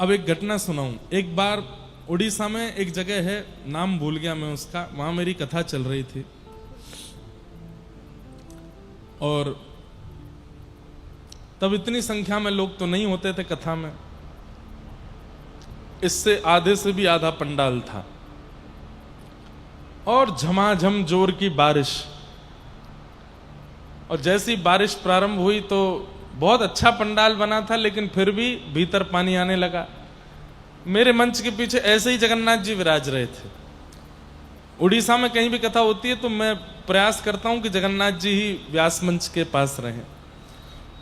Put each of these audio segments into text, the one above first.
अब एक घटना सुनाऊं। एक बार उड़ीसा में एक जगह है, नाम भूल गया मैं उसका, वहां मेरी कथा चल रही थी और तब इतनी संख्या में लोग तो नहीं होते थे कथा में, इससे आधे से भी आधा पंडाल था और झमाझम जोर की बारिश। और जैसी बारिश प्रारंभ हुई तो बहुत अच्छा पंडाल बना था, लेकिन फिर भी भीतर पानी आने लगा। मेरे मंच के पीछे ऐसे ही जगन्नाथ जी विराज रहे थे। उड़ीसा में कहीं भी कथा होती है तो मैं प्रयास करता हूं कि जगन्नाथ जी ही व्यास मंच के पास रहें।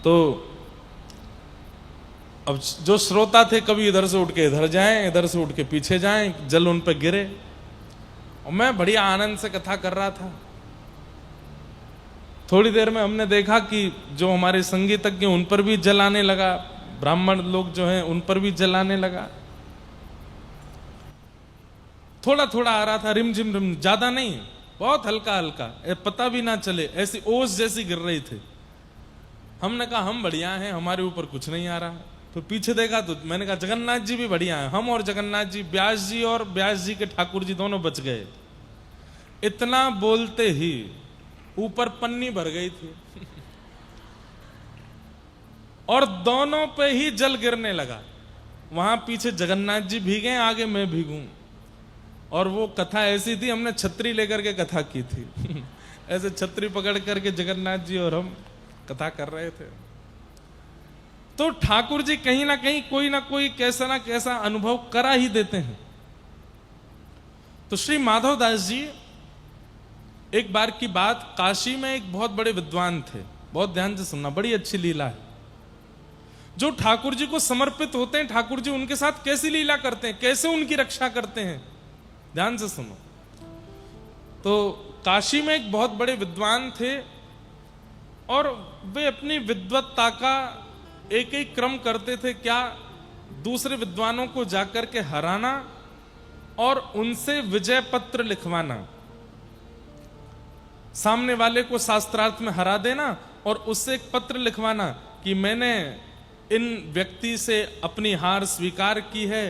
तो अब जो श्रोता थे कभी इधर से उठ के इधर जाएं, इधर से उठ के पीछे जाएं, जल उन पर गिरे और मैं बढ़िया आनंद से कथा कर रहा था। थोड़ी देर में हमने देखा कि जो हमारे संगीतज्ञ उन पर भी जल आने लगा, ब्राह्मण लोग जो हैं उन पर भी जल आने लगा। थोड़ा थोड़ा आ रहा था, रिमझिम रिम, ज्यादा नहीं, बहुत हल्का हल्का, पता भी ना चले, ऐसी ओस जैसी गिर रही थी। हमने कहा हम बढ़िया हैं, हमारे ऊपर कुछ नहीं आ रहा। तो पीछे देखा तो मैंने कहा जगन्नाथ जी भी बढ़िया हैं। हम और जगन्नाथ जी, व्यास जी और व्यास जी के ठाकुर जी दोनों बच गए। इतना बोलते ही ऊपर पन्नी भर गई थी और दोनों पे ही जल गिरने लगा। वहां पीछे जगन्नाथ जी भीगे, आगे मैं भीगूं। और वो कथा ऐसी थी, हमने छतरी लेकर के कथा की थी ऐसे छतरी पकड़ करके जगन्नाथ जी और हम कथा कर रहे थे। तो ठाकुर जी कहीं ना कोई कैसा ना कैसा अनुभव करा ही देते हैं। तो श्री माधवदास जी, एक बार की बात, काशी में एक बहुत बड़े विद्वान थे, बहुत ध्यान से सुनना, बड़ी अच्छी लीला है। जो ठाकुर जी को समर्पित होते हैं, ठाकुर जी उनके साथ कैसी लीला करते हैं, कैसे उनकी रक्षा करते हैं, ध्यान से सुनो। तो काशी में एक बहुत बड़े विद्वान थे और वे अपनी विद्वत्ता का एक एक क्रम करते थे। क्या? दूसरे विद्वानों को जाकर के हराना और उनसे विजय पत्र लिखवाना, सामने वाले को शास्त्रार्थ में हरा देना और उससे एक पत्र लिखवाना कि मैंने इन व्यक्ति से अपनी हार स्वीकार की है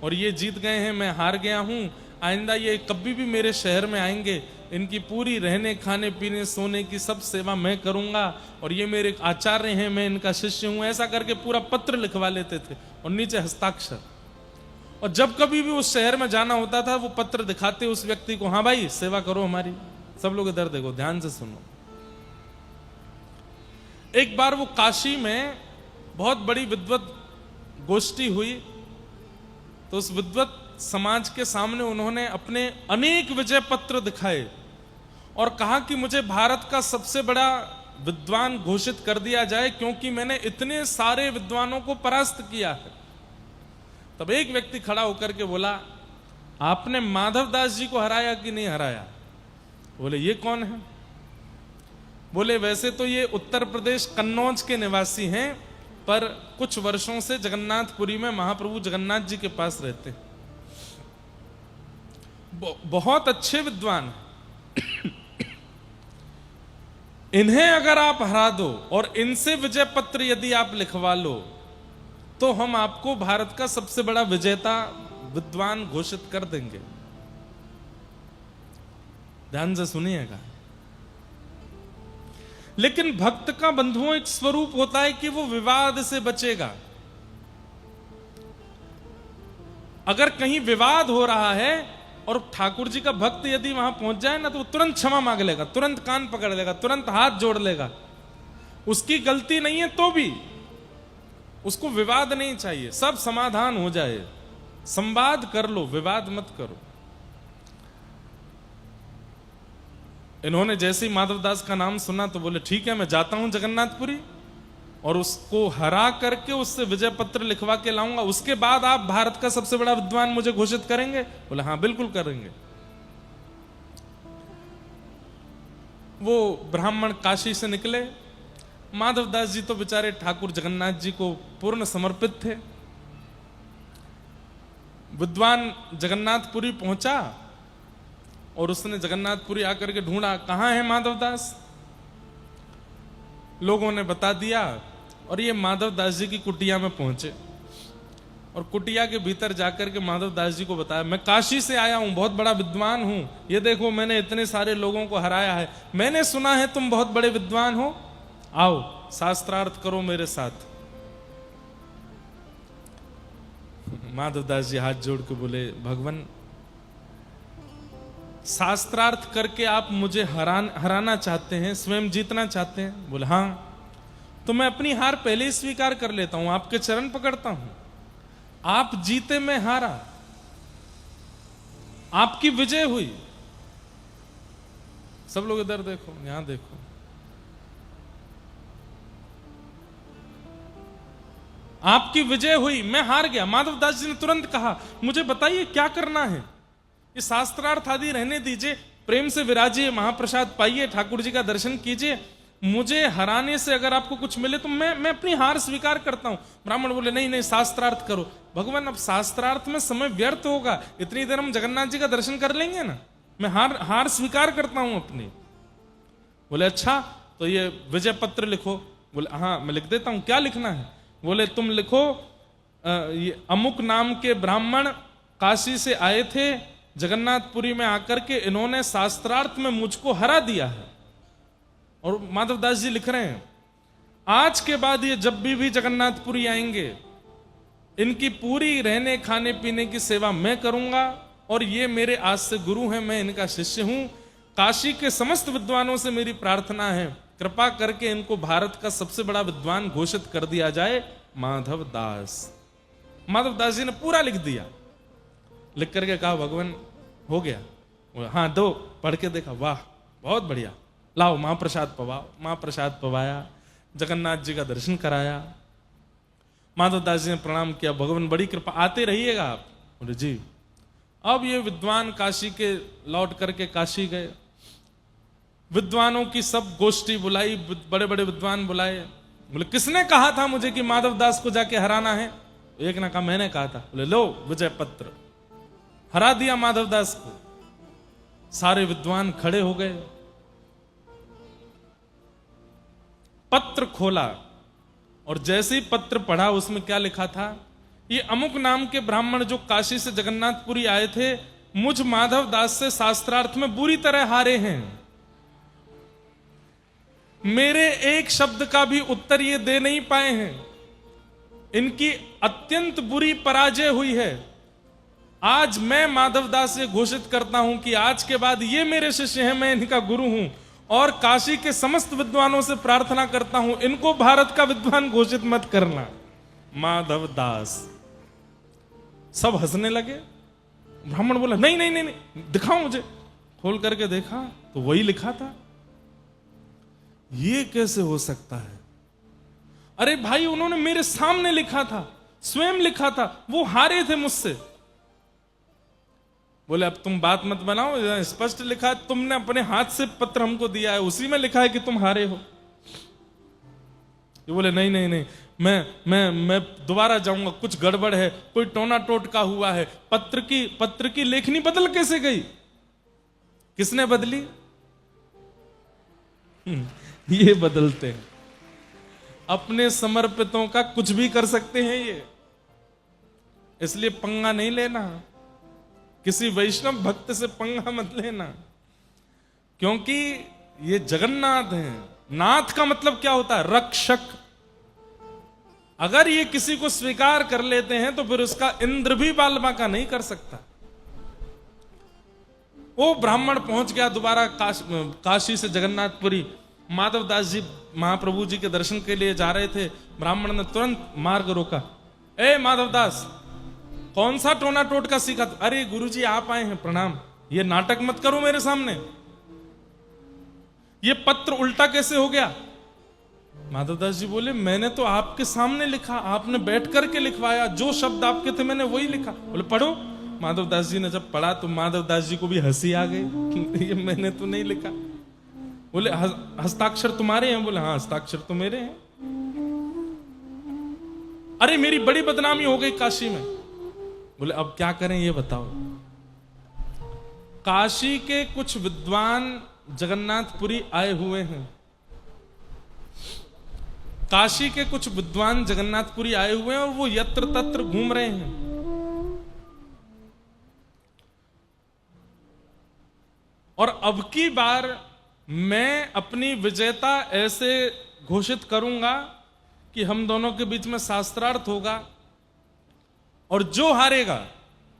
और ये जीत गए हैं, मैं हार गया हूं, आइंदा ये कभी भी मेरे शहर में आएंगे, इनकी पूरी रहने खाने पीने सोने की सब सेवा मैं करूंगा और ये मेरे आचार्य हैं, मैं इनका शिष्य हूं। ऐसा करके पूरा पत्र लिखवा लेते थे और नीचे हस्ताक्षर। और जब कभी भी उस शहर में जाना होता था वो पत्र दिखाते उस व्यक्ति को, हाँ भाई सेवा करो हमारी। सब लोग इधर देखो, ध्यान से सुनो। एक बार वो काशी में बहुत बड़ी विद्वत गोष्ठी हुई, तो उस विद्वत समाज के सामने उन्होंने अपने अनेक विजय पत्र दिखाए और कहा कि मुझे भारत का सबसे बड़ा विद्वान घोषित कर दिया जाए क्योंकि मैंने इतने सारे विद्वानों को परास्त किया है। तब एक व्यक्ति खड़ा होकर के बोला, आपने माधवदास जी को हराया कि नहीं हराया? बोले ये कौन है? बोले वैसे तो ये उत्तर प्रदेश कन्नौज के निवासी हैं, पर कुछ वर्षों से जगन्नाथपुरी में महाप्रभु जगन्नाथ जी के पास रहते हैं। बहुत अच्छे विद्वान हैं। इन्हें अगर आप हरा दो और इनसे विजय पत्र यदि आप लिखवा लो तो हम आपको भारत का सबसे बड़ा विजेता विद्वान घोषित कर देंगे। ध्यान से सुनिएगा। लेकिन भक्त का बंधुओं एक स्वरूप होता है कि वो विवाद से बचेगा। अगर कहीं विवाद हो रहा है और ठाकुर जी का भक्त यदि वहां पहुंच जाए ना, तो वो तुरंत क्षमा मांग लेगा, तुरंत कान पकड़ लेगा, तुरंत हाथ जोड़ लेगा। उसकी गलती नहीं है तो भी उसको विवाद नहीं चाहिए, सब समाधान हो जाए, संवाद कर लो, विवाद मत करो। इन्होंने जैसे ही माधवदास का नाम सुना तो बोले ठीक है, मैं जाता हूं जगन्नाथपुरी और उसको हरा करके उससे विजय पत्र लिखवा के लाऊंगा, उसके बाद आप भारत का सबसे बड़ा विद्वान मुझे घोषित करेंगे? बोले हाँ बिल्कुल करेंगे। वो ब्राह्मण काशी से निकले। माधवदास जी तो बेचारे ठाकुर जगन्नाथ जी को पूर्ण समर्पित थे। विद्वान जगन्नाथपुरी पहुंचा और उसने जगन्नाथपुरी आकर के ढूंढा, कहां है माधवदास? लोगों ने बता दिया और ये माधवदास जी की कुटिया में पहुंचे। और कुटिया के भीतर जाकर के माधव दास जी को बताया, मैं काशी से आया हूं, बहुत बड़ा विद्वान हूं, ये देखो मैंने इतने सारे लोगों को हराया है, मैंने सुना है तुम बहुत बड़े विद्वान हो, आओ शास्त्रार्थ करो मेरे साथ। माधव दास जी हाथ जोड़ के बोले, भगवान शास्त्रार्थ करके आप मुझे हराना चाहते हैं, स्वयं जीतना चाहते हैं? बोले हां। तो मैं अपनी हार पहले ही स्वीकार कर लेता हूं, आपके चरण पकड़ता हूं। आप जीते, मैं हारा, आपकी विजय हुई। सब लोग इधर देखो, यहां देखो, आपकी विजय हुई, मैं हार गया। माधव दास जी ने तुरंत कहा, मुझे बताइए क्या करना है? ये शास्त्रार्थ आदि रहने दीजिए, प्रेम से विराजिए, महाप्रसाद पाइए, ठाकुर जी का दर्शन कीजिए। मुझे हराने से अगर आपको कुछ मिले तो मैं अपनी हार स्वीकार करता हूं। ब्राह्मण बोले, नहीं नहीं, शास्त्रार्थ करो। भगवान, अब शास्त्रार्थ में समय व्यर्थ होगा, इतनी देर हम जगन्नाथ जी का दर्शन कर लेंगे ना, मैं हार स्वीकार करता हूं अपनी। बोले अच्छा, तो ये विजय पत्र लिखो। बोले हाँ मैं लिख देता हूं, क्या लिखना है? बोले तुम लिखो, ये अमुक नाम के ब्राह्मण काशी से आए थे, जगन्नाथपुरी में आकर के इन्होंने शास्त्रार्थ में मुझको हरा दिया है। और माधव दास जी लिख रहे हैं, आज के बाद ये जब भी जगन्नाथपुरी आएंगे, इनकी पूरी रहने खाने पीने की सेवा मैं करूंगा, और ये मेरे आज से गुरु हैं, मैं इनका शिष्य हूं। काशी के समस्त विद्वानों से मेरी प्रार्थना है, कृपा करके इनको भारत का सबसे बड़ा विद्वान घोषित कर दिया जाए, माधव दास। माधव दास जी ने पूरा लिख दिया। लिख करके कहा, भगवान हो गया? हाँ दो, पढ़ के देखा, वाह बहुत बढ़िया, लाओ महाप्रसाद पवाओ। महाप्रसाद पवाया, जगन्नाथ जी का दर्शन कराया। माधव दास जी ने प्रणाम किया, भगवान बड़ी कृपा, आते रहिएगा आप। बोले जी। अब ये विद्वान काशी के लौट करके काशी गए, विद्वानों की सब गोष्ठी बुलाई, बड़े बड़े विद्वान बुलाए। बोले किसने कहा था मुझे कि माधव दास को जाके हराना है? एक ने कहा मैंने कहा था। बोले लो विजय पत्र, हरा दिया माधव दास को। सारे विद्वान खड़े हो गए, पत्र खोला, और जैसे ही पत्र पढ़ा उसमें क्या लिखा था, ये अमुक नाम के ब्राह्मण जो काशी से जगन्नाथपुरी आए थे, मुझ माधव दास से शास्त्रार्थ में बुरी तरह हारे हैं, मेरे एक शब्द का भी उत्तर ये दे नहीं पाए हैं, इनकी अत्यंत बुरी पराजय हुई है। आज मैं माधव दास से घोषित करता हूं कि आज के बाद ये मेरे शिष्य हैं, मैं इनका गुरु हूं, और काशी के समस्त विद्वानों से प्रार्थना करता हूं, इनको भारत का विद्वान घोषित मत करना। माधव दास। सब हंसने लगे। ब्राह्मण बोला नहीं नहीं नहीं नहीं, दिखाओ मुझे। खोल करके देखा तो वही लिखा था। ये कैसे हो सकता है? अरे भाई, उन्होंने मेरे सामने लिखा था, स्वयं लिखा था, वो हारे थे मुझसे। बोले अब तुम बात मत बनाओ, स्पष्ट लिखा है, तुमने अपने हाथ से पत्र हमको दिया है, उसी में लिखा है कि तुम हारे हो। ये बोले नहीं नहीं नहीं, मैं दोबारा जाऊंगा, कुछ गड़बड़ है, कोई टोना टोटका हुआ है। पत्र की लेखनी बदल कैसे गई? किसने बदली? ये बदलते हैं। अपने समर्पितों का कुछ भी कर सकते हैं ये, इसलिए पंगा नहीं लेना। किसी वैष्णव भक्त से पंगा मत लेना, क्योंकि ये जगन्नाथ हैं। नाथ का मतलब क्या होता है? रक्षक। अगर ये किसी को स्वीकार कर लेते हैं तो फिर उसका इंद्र भी बाल बांका नहीं कर सकता। वो ब्राह्मण पहुंच गया दोबारा काशी से जगन्नाथपुरी। माधव दास जी महाप्रभु जी के दर्शन के लिए जा रहे थे। ब्राह्मण ने तुरंत मार्ग रोका। ए माधव दास, कौन सा टोना टोटका सीखा? अरे गुरुजी आप आए हैं, प्रणाम। ये नाटक मत करो मेरे सामने। ये पत्र उल्टा कैसे हो गया? माधव दास जी बोले मैंने तो आपके सामने लिखा, आपने बैठ करके लिखवाया, जो शब्द आपके थे मैंने वही लिखा। बोले पढ़ो। माधव दास जी ने जब पढ़ा तो माधव दास जी को भी हंसी आ गई। ये मैंने तो नहीं लिखा। बोले हस्ताक्षर तुम्हारे हैं? बोले हाँ हस्ताक्षर तो मेरे हैं। अरे मेरी बड़ी बदनामी हो गई काशी में। बोले अब क्या करें ये बताओ। काशी के कुछ विद्वान जगन्नाथपुरी आए हुए हैं, काशी के कुछ विद्वान जगन्नाथपुरी आए हुए हैं और वो यत्र तत्र घूम रहे हैं। और अब की बार मैं अपनी विजेता ऐसे घोषित करूंगा कि हम दोनों के बीच में शास्त्रार्थ होगा, और जो हारेगा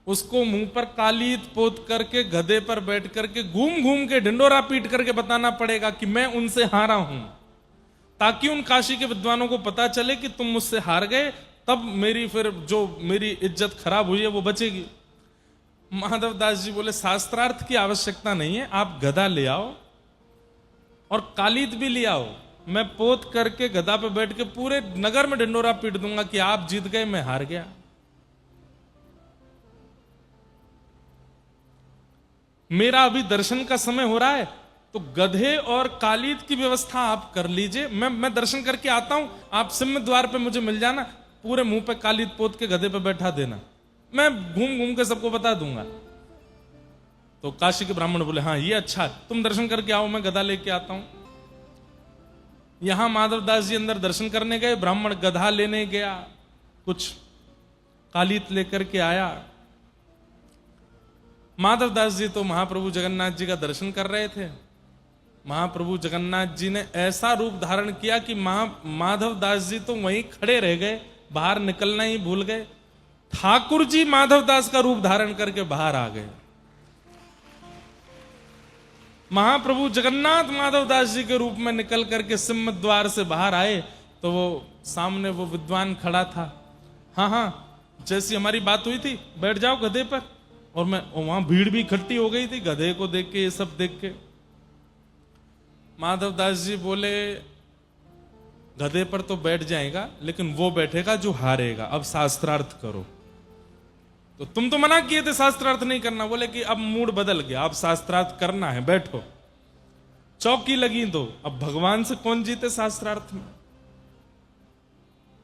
उसको मुंह पर कालीत पोत करके गधे पर बैठ करके घूम घूम के ढिंडोरा पीट करके बताना पड़ेगा कि मैं उनसे हारा हूं, ताकि उन काशी के विद्वानों को पता चले कि तुम मुझसे हार गए, तब मेरी फिर जो मेरी इज्जत खराब हुई है वो बचेगी। माधवदास जी बोले शास्त्रार्थ की आवश्यकता नहीं है, आप गधा ले आओ और कालीत भी ले आओ, मैं पोत करके गधा पे बैठ के पूरे नगर में ढिंडोरा पीट दूंगा कि आप जीत गए, मैं हार गया। मेरा अभी दर्शन का समय हो रहा है, तो गधे और कालीत की व्यवस्था आप कर लीजिए, मैं दर्शन करके आता हूं, आप सिम्ह द्वार पे मुझे मिल जाना, पूरे मुंह पे कालीत पोत के गधे पे बैठा देना, मैं घूम घूम के सबको बता दूंगा। तो काशी के ब्राह्मण बोले हाँ ये अच्छा है, तुम दर्शन करके आओ, मैं गधा लेके आता हूं। यहां माधवदास जी अंदर दर्शन करने गए, ब्राह्मण गधा लेने गया, कुछ कालीत लेकर के आया। माधवदास जी तो महाप्रभु जगन्नाथ जी का दर्शन कर रहे थे। महाप्रभु जगन्नाथ जी ने ऐसा रूप धारण किया कि माधवदास जी तो वहीं खड़े रह गए, बाहर निकलना ही भूल गए। ठाकुर जी माधवदास का रूप धारण करके बाहर आ गए। महाप्रभु जगन्नाथ माधवदास जी के रूप में निकल करके सिंह द्वार से बाहर आए, तो वो सामने वो विद्वान खड़ा था। हाँ हाँ, जैसी हमारी बात हुई थी, बैठ जाओ गधे पर। और वहां भीड़ भी इकट्ठी हो गई थी गधे को देख के, ये सब देख के। माधवदास जी बोले गधे पर तो बैठ जाएगा, लेकिन वो बैठेगा जो हारेगा, अब शास्त्रार्थ करो। तो तुम तो मना किए थे शास्त्रार्थ नहीं करना, बोले कि अब मूड बदल गया, अब शास्त्रार्थ करना है, बैठो। चौकी लगी तो अब भगवान से कौन जीते शास्त्रार्थ में।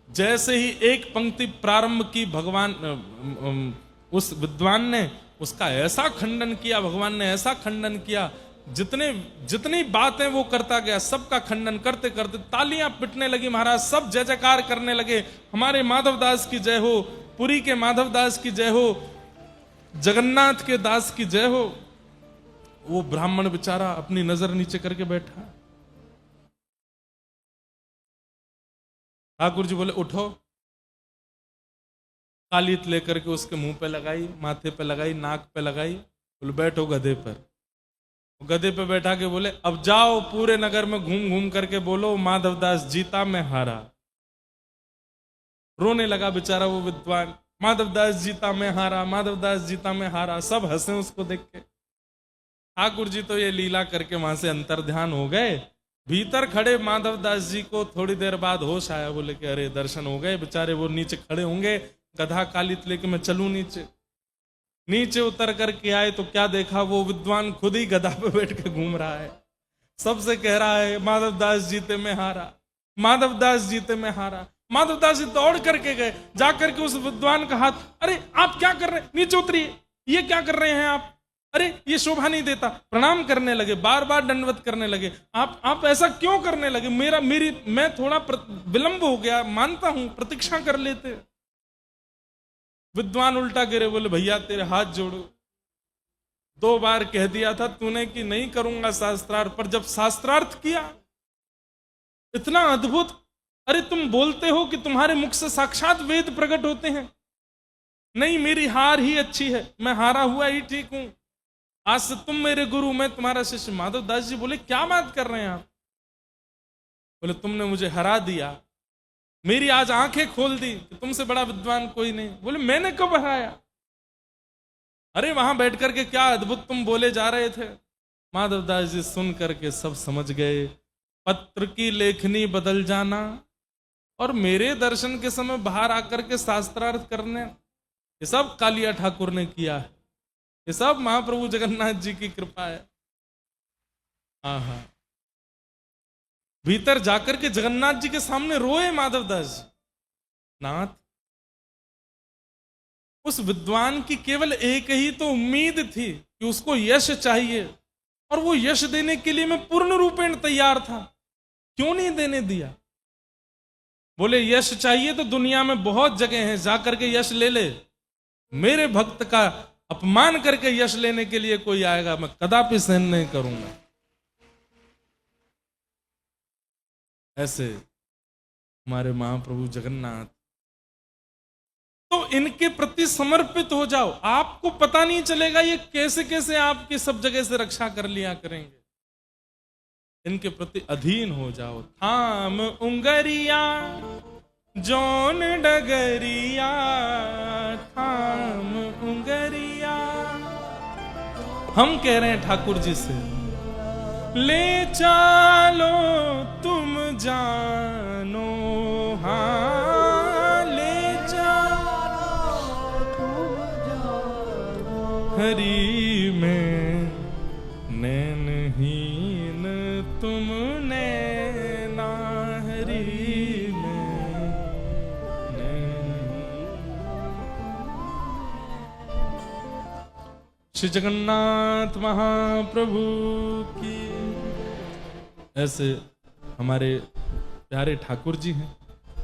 जैसे ही एक पंक्ति प्रारंभ की भगवान उस विद्वान ने उसका ऐसा खंडन किया, भगवान ने ऐसा खंडन किया, जितनी बातें वो करता गया सबका खंडन करते करते तालियां पिटने लगी महाराज, सब जय जयकार करने लगे, हमारे माधवदास की जय हो, पुरी के माधवदास की जय हो, जगन्नाथ के दास की जय हो। वो ब्राह्मण बेचारा अपनी नजर नीचे करके बैठा। ठाकुर जी बोले उठो, कालीत लेकर के उसके मुंह पे लगाई, माथे पे लगाई, नाक पे लगाई, बोले बैठो गधे पर। गधे पे बैठा के बोले अब जाओ पूरे नगर में घूम घूम करके बोलो माधवदास जीता मैं हारा। रोने लगा बेचारा वो विद्वान, माधवदास जीता मैं हारा, माधवदास जीता मैं हारा। सब हंसे उसको देख के। ठाकुर जी तो ये लीला करके वहां से अंतर ध्यान हो गए। भीतर खड़े माधवदास जी को थोड़ी देर बाद होश आया, बोले कि अरे दर्शन हो गए। बेचारे वो नीचे खड़े होंगे, गधा कालित लेके मैं चलूं नीचे। नीचे उतर करके आए तो क्या देखा, वो विद्वान खुद ही गधा पे बैठ के घूम रहा है, सबसे कह रहा है माधवदास जीते मैं हारा, माधवदास जीते मैं हारा। माधवदास जी दौड़ करके गए, जाकर के उस विद्वान का हाथ, अरे आप क्या कर रहे हैं, नीचे उतरिए, ये क्या कर रहे हैं आप, अरे ये शोभा नहीं देता। प्रणाम करने लगे, बार बार दंडवत करने लगे। आप ऐसा क्यों करने लगे, मैं थोड़ा विलंब हो गया, मानता हूं, प्रतीक्षा कर लेते। विद्वान उल्टा गिरे, बोले भैया तेरे हाथ जोड़ो, 2 बार कह दिया था तूने कि नहीं करूंगा शास्त्रार्थ, पर जब शास्त्रार्थ किया इतना अद्भुत, अरे तुम बोलते हो कि तुम्हारे मुख से साक्षात वेद प्रकट होते हैं। नहीं, मेरी हार ही अच्छी है, मैं हारा हुआ ही ठीक हूं, आज से तुम मेरे गुरु, मैं तुम्हारा शिष्य। माधवदास जी बोले क्या बात कर रहे हैं आप। बोले तुमने मुझे हरा दिया, मेरी आज आंखें खोल दी कि तुमसे बड़ा विद्वान कोई नहीं। बोले मैंने कब हराया, अरे वहां बैठ करके क्या अद्भुत तुम बोले जा रहे थे। माधवदास जी सुन करके सब समझ गए, पत्र की लेखनी बदल जाना और मेरे दर्शन के समय बाहर आकर के शास्त्रार्थ करने, ये सब कालिया ठाकुर ने किया है, ये सब महाप्रभु जगन्नाथ जी की कृपा है। हाँ, भीतर जाकर के जगन्नाथ जी के सामने रोए माधवदास जी, नाथ उस विद्वान की केवल एक ही तो उम्मीद थी कि उसको यश चाहिए, और वो यश देने के लिए मैं पूर्ण रूपेण तैयार था, क्यों नहीं देने दिया। बोले यश चाहिए तो दुनिया में बहुत जगह है, जाकर के यश ले ले। मेरे भक्त का अपमान करके यश लेने के लिए कोई आएगा, मैं कदापि सहन नहीं करूंगा। ऐसे हमारे महाप्रभु जगन्नाथ। तो इनके प्रति समर्पित हो जाओ, आपको पता नहीं चलेगा ये कैसे कैसे आपकी सब जगह से रक्षा कर लिया करेंगे। इनके प्रति अधीन हो जाओ। थाम उंगरिया जौन डगरिया, थाम उंगरिया। हम कह रहे हैं ठाकुर जी से, ले चालो तुम जानो, हाँ ले चालो तुम जानो, हरि में नैनहीन तुम नैना, हरि में नैनहीन। श्री जगन्नाथ महाप्रभु की। ऐसे हमारे प्यारे ठाकुर जी हैं,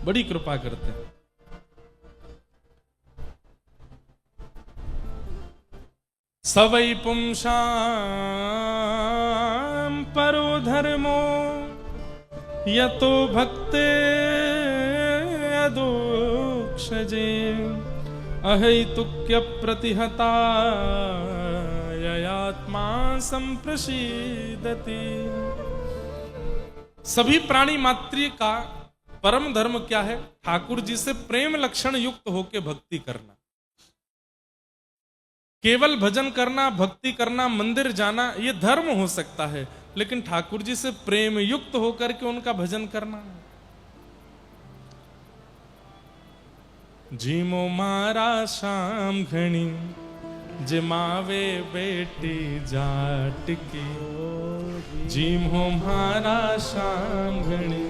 बड़ी कृपा करते हैं। सवै पुंसां परो धर्मो, यतो भक्ते अदोक्षजे, अहैतुक्य प्रतिहता ययात्मा संप्रसीदति। सभी प्राणी मात्र का परम धर्म क्या है? ठाकुर जी से प्रेम लक्षण युक्त होकर भक्ति करना। केवल भजन करना, भक्ति करना, मंदिर जाना ये धर्म हो सकता है, लेकिन ठाकुर जी से प्रेम युक्त होकर के उनका भजन करना। जीमो मारा शाम घणी, जिमावे बेटी जाट की। जीमो मारा शाम घणी,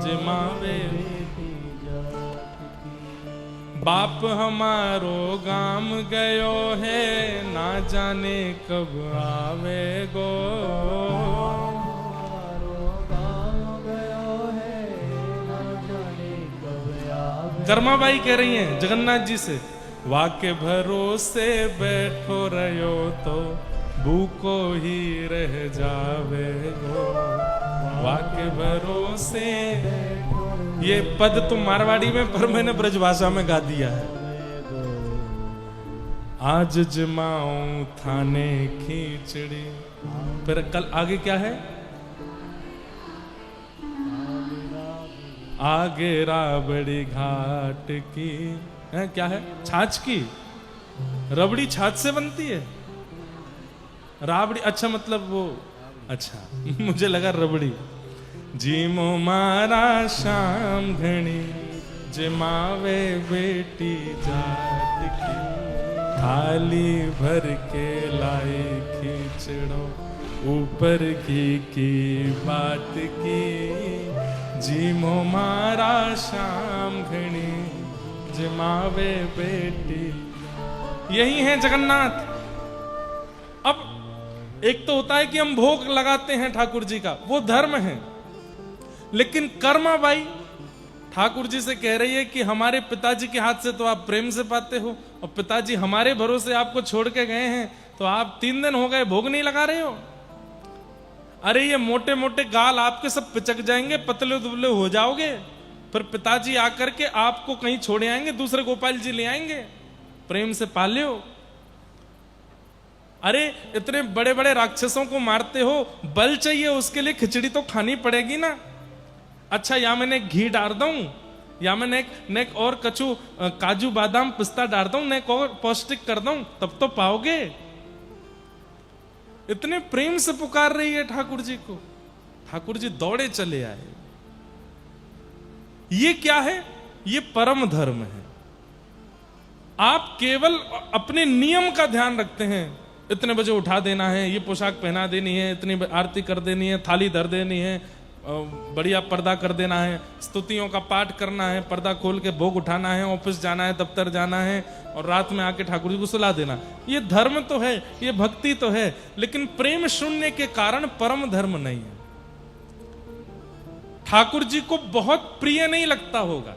जिमावे बेटी जाट की। बाप हमारो गाम गयो है, ना जाने कब आवे गो। कर्माबाई कह रही हैं जगन्नाथ जी से, वाके भरोसे बैठो रहो तो भूखो ही रह जावे गो। वाके भरोसे, ये पद तो मारवाड़ी में पर मैंने ब्रजभाषा में गा दिया है। आज जमाऊं थाने खींचड़ी, फिर कल आगे क्या है? आगे राबड़ी घाट की है, क्या है? छाछ की। रबड़ी छाछ से बनती है, राबड़ी अच्छा मतलब वो, अच्छा मुझे लगा रबड़ी। जीमो मारा शाम घणी, जिमावे बेटी जाट की। थाली भर के लाई खींचड़ो, ऊपर की बात की। जीमो मारा शाम घणी, जिमावे बेटी। यही है जगन्नाथ। अब एक तो होता है कि हम भोग लगाते हैं ठाकुर जी का, वो धर्म है, लेकिन कर्माबाई ठाकुर जी से कह रही है कि हमारे पिताजी के हाथ से तो आप प्रेम से पाते हो, और पिताजी हमारे भरोसे आपको छोड़ के गए हैं, तो आप 3 दिन हो गए भोग नहीं लगा रहे हो। अरे ये मोटे मोटे गाल आपके सब पिचक जाएंगे, पतले दुबले हो जाओगे, फिर पिताजी आकर के आपको कहीं छोड़े आएंगे, दूसरे गोपाल जी ले आएंगे। प्रेम से पाले हो। अरे इतने बड़े बड़े राक्षसों को मारते हो, बल चाहिए उसके लिए खिचड़ी तो खानी पड़ेगी ना। अच्छा या मैंने घी डाल दूं, या मैं नेक और कचू काजू बादाम पिस्ता डाल दूं, नेक और पौष्टिक कर दूं, तब तो पाओगे। इतने प्रेम से पुकार रही है ठाकुर जी को। ठाकुर जी दौड़े चले आए। ये क्या है? ये परम धर्म है। आप केवल अपने नियम का ध्यान रखते हैं, इतने बजे उठा देना है, ये पोशाक पहना देनी है, इतनी आरती कर देनी है, थाली धर देनी है, बढ़िया पर्दा कर देना है, स्तुतियों का पाठ करना है, पर्दा खोल के भोग उठाना है, ऑफिस जाना है, दफ्तर जाना है, और रात में आके ठाकुर जी को सुला देना। ये धर्म तो है, ये भक्ति तो है, लेकिन प्रेम शून्य के कारण परम धर्म नहीं है। ठाकुर जी को बहुत प्रिय नहीं लगता होगा।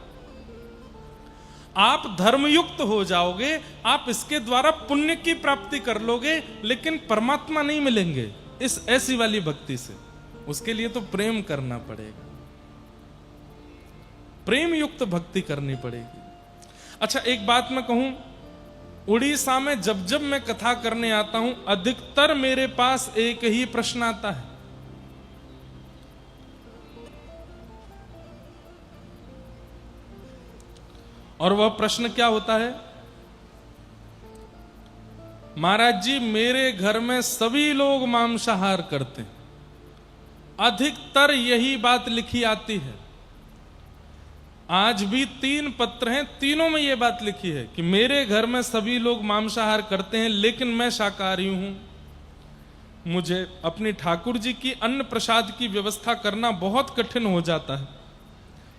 आप धर्मयुक्त हो जाओगे, आप इसके द्वारा पुण्य की प्राप्ति कर लोगे, लेकिन परमात्मा नहीं मिलेंगे इस ऐसी वाली भक्ति से। उसके लिए तो प्रेम करना पड़ेगा, प्रेम युक्त भक्ति करनी पड़ेगी। अच्छा, एक बात मैं कहूं, उड़ीसा में जब जब मैं कथा करने आता हूं, अधिकतर मेरे पास एक ही प्रश्न आता है, और वह प्रश्न क्या होता है? महाराज जी, मेरे घर में सभी लोग मांसाहार करते हैं। अधिकतर यही बात लिखी आती है। आज भी 3 पत्र हैं, तीनों में यह बात लिखी है कि मेरे घर में सभी लोग मांसाहार करते हैं, लेकिन मैं शाकाहारी हूं। मुझे अपनी ठाकुर जी की अन्न प्रसाद की व्यवस्था करना बहुत कठिन हो जाता है।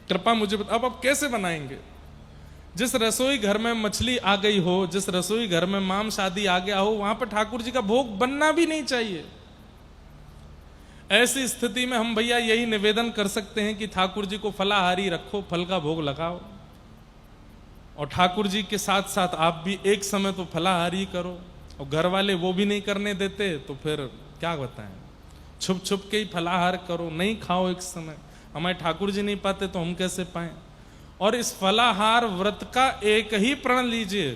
कृपा मुझे अब कैसे बनाएंगे? जिस रसोई घर में मछली आ गई हो, जिस रसोई घर में मांस आदि आ गया हो, वहां पर ठाकुर जी का भोग बनना भी नहीं चाहिए। ऐसी स्थिति में हम भैया यही निवेदन कर सकते हैं कि ठाकुर जी को फलाहारी रखो, फल का भोग लगाओ, और ठाकुर जी के साथ साथ आप भी एक समय तो फलाहारी करो। और घर वाले वो भी नहीं करने देते तो फिर क्या बताएं, छुप छुप के ही फलाहार करो, नहीं खाओ एक समय। हमारे ठाकुर जी नहीं पाते तो हम कैसे पाएं? और इस फलाहार व्रत का एक ही प्रण लीजिए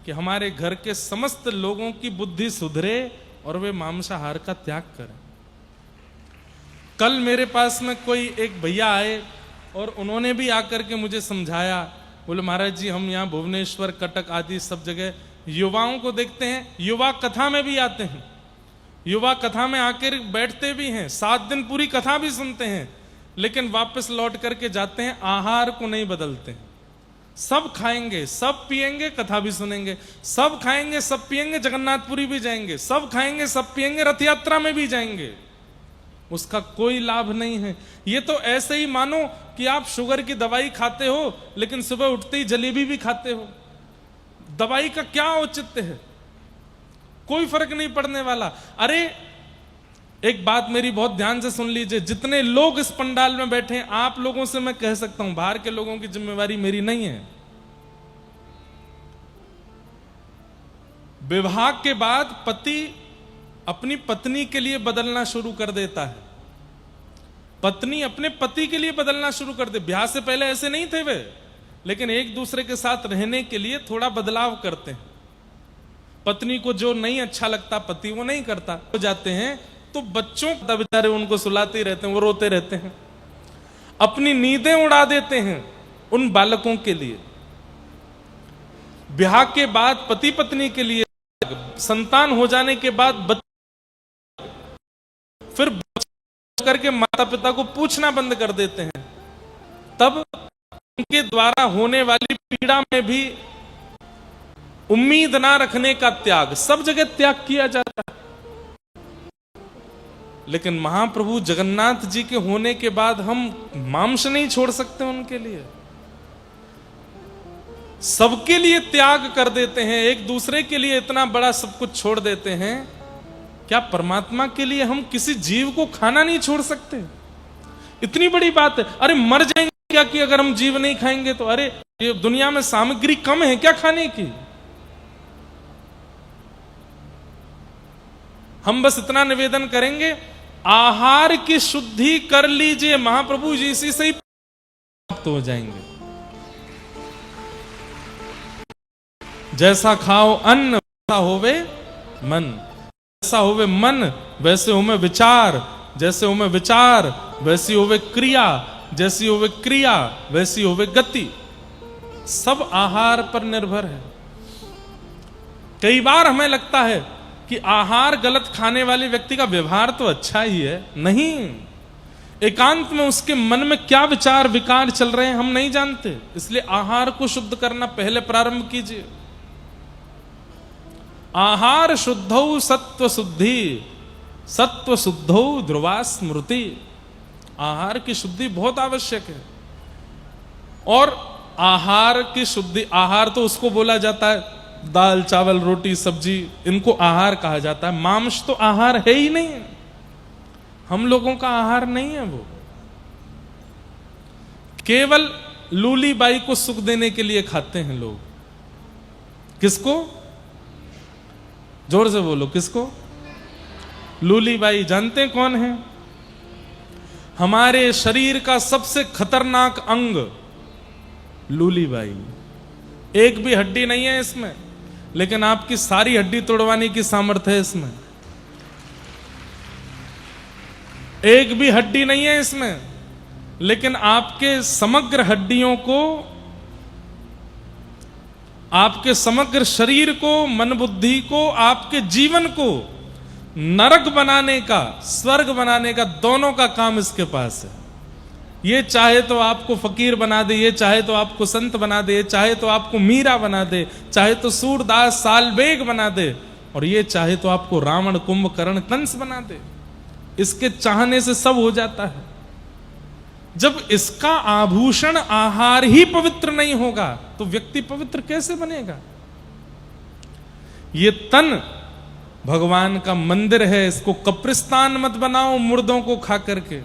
कि हमारे घर के समस्त लोगों की बुद्धि सुधरे और वे मांसाहार का त्याग करें। कल मेरे पास में कोई एक भैया आए और उन्होंने भी आकर के मुझे समझाया। बोले महाराज जी, हम यहाँ भुवनेश्वर, कटक आदि सब जगह युवाओं को देखते हैं, युवा कथा में भी आते हैं, युवा कथा में आकर बैठते भी हैं, 7 दिन पूरी कथा भी सुनते हैं, लेकिन वापस लौट करके जाते हैं, आहार को नहीं बदलते हैं। सब खाएंगे, सब पिएंगे, कथा भी सुनेंगे, सब खाएंगे, सब पिएंगे, जगन्नाथपुरी भी जाएंगे, सब खाएंगे, सब पिएंगे, रथ यात्रा में भी जाएंगे, उसका कोई लाभ नहीं है। ये तो ऐसे ही मानो कि आप शुगर की दवाई खाते हो, लेकिन सुबह उठते ही जलेबी भी खाते हो। दवाई का क्या औचित्य है? कोई फर्क नहीं पड़ने वाला। अरे एक बात मेरी बहुत ध्यान से सुन लीजिए, जितने लोग इस पंडाल में बैठे हैं, आप लोगों से मैं कह सकता हूं, बाहर के लोगों की जिम्मेवारी मेरी नहीं है। विवाह के बाद पति अपनी पत्नी के लिए बदलना शुरू कर देता है, पत्नी अपने पति के लिए बदलना शुरू कर दे। ब्याह से पहले ऐसे नहीं थे वे, लेकिन एक दूसरे के साथ रहने के लिए थोड़ा बदलाव करते हैं। पत्नी को जो नहीं अच्छा लगता पति वो नहीं करता, हो जाते हैं तो बच्चों को बेचारे उनको सुलाते रहते हैं, वो रोते रहते हैं, अपनी नींदें उड़ा देते हैं उन बालकों के लिए। ब्याह के बाद पति पत्नी के लिए, संतान हो जाने के बाद फिर करके माता पिता को पूछना बंद कर देते हैं। तब उनके द्वारा होने वाली पीड़ा में भी उम्मीद ना रखने का त्याग, सब जगह त्याग किया जाता है। लेकिन महाप्रभु जगन्नाथ जी के होने के बाद हम मांस नहीं छोड़ सकते उनके लिए, सबके लिए त्याग कर देते हैं, एक दूसरे के लिए इतना बड़ा सब कुछ छोड़ देते हैं। क्या परमात्मा के लिए हम किसी जीव को खाना नहीं छोड़ सकते? इतनी बड़ी बात है। अरे मर जाएंगे क्या कि अगर हम जीव नहीं खाएंगे तो? अरे ये दुनिया में सामग्री कम है क्या खाने की? हम बस इतना निवेदन करेंगे, आहार की शुद्धि कर लीजिए, महाप्रभु जी इसी से ही प्राप्त हो जाएंगे। जैसा खाओ अन्न वैसा होवे मन, जैसा होवे मन वैसे होवे विचार, जैसे होवे विचार वैसी होवे क्रिया, जैसी होवे क्रिया वैसी होवे गति। सब आहार पर निर्भर है। कई बार हमें लगता है कि आहार गलत खाने वाले व्यक्ति का व्यवहार तो अच्छा ही है, नहीं, एकांत में उसके मन में क्या विचार विकार चल रहे हैं हम नहीं जानते। इसलिए आहार को शुद्ध करना पहले प्रारंभ कीजिए। आहार शुद्धौ सत्व शुद्धि, सत्व शुद्धौ ध्रुवा स्मृति। आहार की शुद्धि बहुत आवश्यक है। और आहार की शुद्धि, आहार तो उसको बोला जाता है दाल चावल रोटी सब्जी, इनको आहार कहा जाता है। मांस तो आहार है ही नहीं, हम लोगों का आहार नहीं है वो। केवल लूली बाई को सुख देने के लिए खाते हैं लोग। किसको? जोर से बोलो, किसको? लूली बाई। जानते हैं कौन है? हमारे शरीर का सबसे खतरनाक अंग लूली बाई। एक भी हड्डी नहीं है इसमें, लेकिन आपकी सारी हड्डी तोड़वाने की सामर्थ्य है इसमें। एक भी हड्डी नहीं है इसमें, लेकिन आपके समग्र हड्डियों को, आपके समग्र शरीर को, मन बुद्धि को, आपके जीवन को नरक बनाने का, स्वर्ग बनाने का, दोनों का काम इसके पास है। ये चाहे तो आपको फकीर बना दे, ये चाहे तो आपको संत बना दे, चाहे तो आपको मीरा बना दे, चाहे तो सूरदास सालबेग बना दे, और ये चाहे तो आपको रावण कुंभकर्ण कंस बना दे। इसके चाहने से सब हो जाता है। जब इसका आभूषण आहार ही पवित्र नहीं होगा तो व्यक्ति पवित्र कैसे बनेगा? ये तन भगवान का मंदिर है, इसको कब्रिस्तान मत बनाओ मुर्दों को खा करके।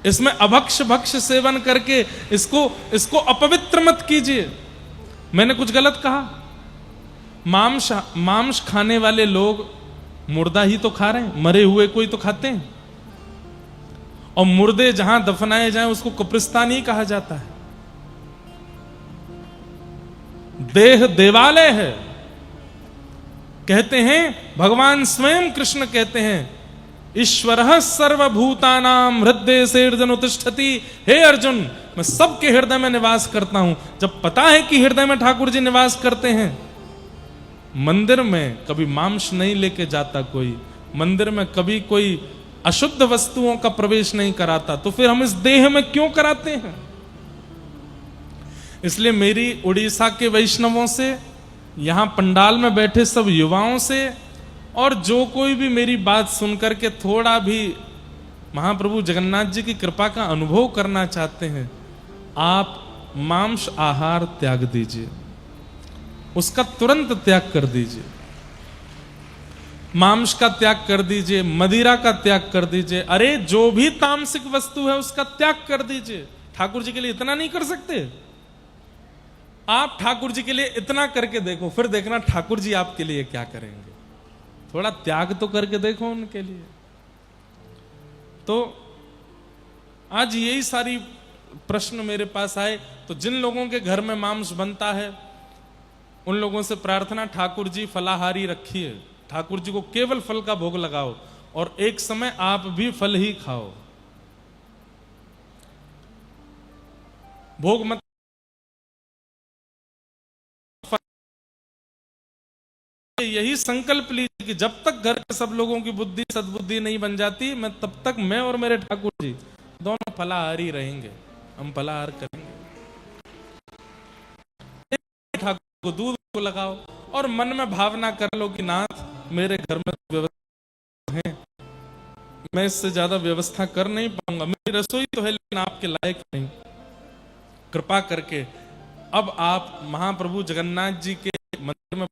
इसमें अभक्ष भक्ष सेवन करके इसको अपवित्र मत कीजिए। मैंने कुछ गलत कहा? मांस खाने वाले लोग मुर्दा ही तो खा रहे हैं, मरे हुए कोई तो खाते हैं। और मुर्दे जहां दफनाए जाएं उसको कब्रिस्तान ही कहा जाता है। देह देवालय है। कहते हैं, भगवान स्वयं कृष्ण कहते हैं, ईश्वरः सर्वभूतानां हृदय से अर्जुन उत्तिष्ठति। हे अर्जुन, मैं सबके हृदय में निवास करता हूं। जब पता है कि हृदय में ठाकुर जी निवास करते हैं, मंदिर में कभी मांस नहीं लेके जाता कोई, मंदिर में कभी कोई अशुद्ध वस्तुओं का प्रवेश नहीं कराता, तो फिर हम इस देह में क्यों कराते हैं? इसलिए मेरी उड़ीसा के वैष्णवों से, यहां पंडाल में बैठे सब युवाओं से, और जो कोई भी मेरी बात सुनकर के थोड़ा भी महाप्रभु जगन्नाथ जी की कृपा का अनुभव करना चाहते हैं, आप मांस आहार त्याग दीजिए, उसका तुरंत त्याग कर दीजिए। मांस का त्याग कर दीजिए, मदिरा का त्याग कर दीजिए, अरे जो भी तामसिक वस्तु है उसका त्याग कर दीजिए। ठाकुर जी के लिए इतना नहीं कर सकते? आप ठाकुर जी के लिए इतना करके देखो, फिर देखना ठाकुर जी आपके लिए क्या करेंगे। थोड़ा त्याग तो करके देखो उनके लिए। तो आज यही सारी प्रश्न मेरे पास आए। तो जिन लोगों के घर में मांस बनता है उन लोगों से प्रार्थना, ठाकुर जी फलाहारी रखिए, ठाकुर जी को केवल फल का भोग लगाओ, और एक समय आप भी फल ही खाओ। भोग मत, यही संकल्प लीजिए कि जब तक घर के सब लोगों की बुद्धि सद्बुद्धि नहीं बन जाती, मैं तब तक मैं और मेरे ठाकुर जी दोनों फलाहारी रहेंगे। हम फलाहार करेंगे। ठाकुर को दूध को लगाओ और मन में भावना कर लो कि नाथ मेरे घर में व्यवस्था है, मैं इससे ज्यादा व्यवस्था कर नहीं पाऊंगा, मेरी रसोई तो है लेकिन आपके लायक नहीं, कृपा करके अब आप महाप्रभु जगन्नाथ जी के मंदिर में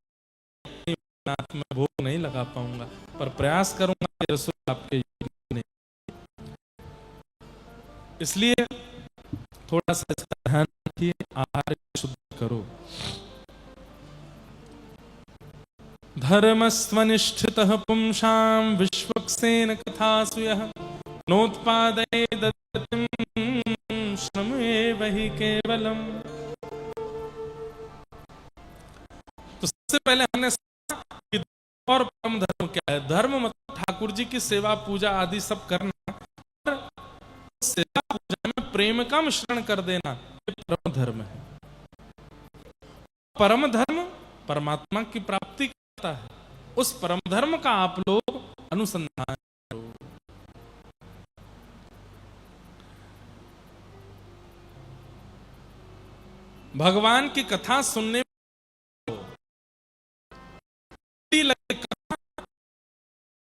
नाथ में भोग नहीं लगा पाऊंगा, पर प्रयास करूंगा कि रसोई आपके नहीं। इसलिए थोड़ा सा इसका ध्यान रखिए, आहार शुद्ध करो। धर्मस्वनिष्ठितः पुंसां विश्वक्सेन कथासु यः नोत्पादयेत् श्रमेव हि केवलम्। तो सबसे पहले हमने और परम धर्म क्या है? धर्म मतलब ठाकुर जी की सेवा पूजा आदि सब करना, और सेवा पूजा में प्रेम का मिश्रण कर देना, ये परम धर्म है। परम धर्म परमात्मा की प्राप्ति करता है। उस परम धर्म का आप लोग अनुसंधान करो। भगवान की कथा सुनने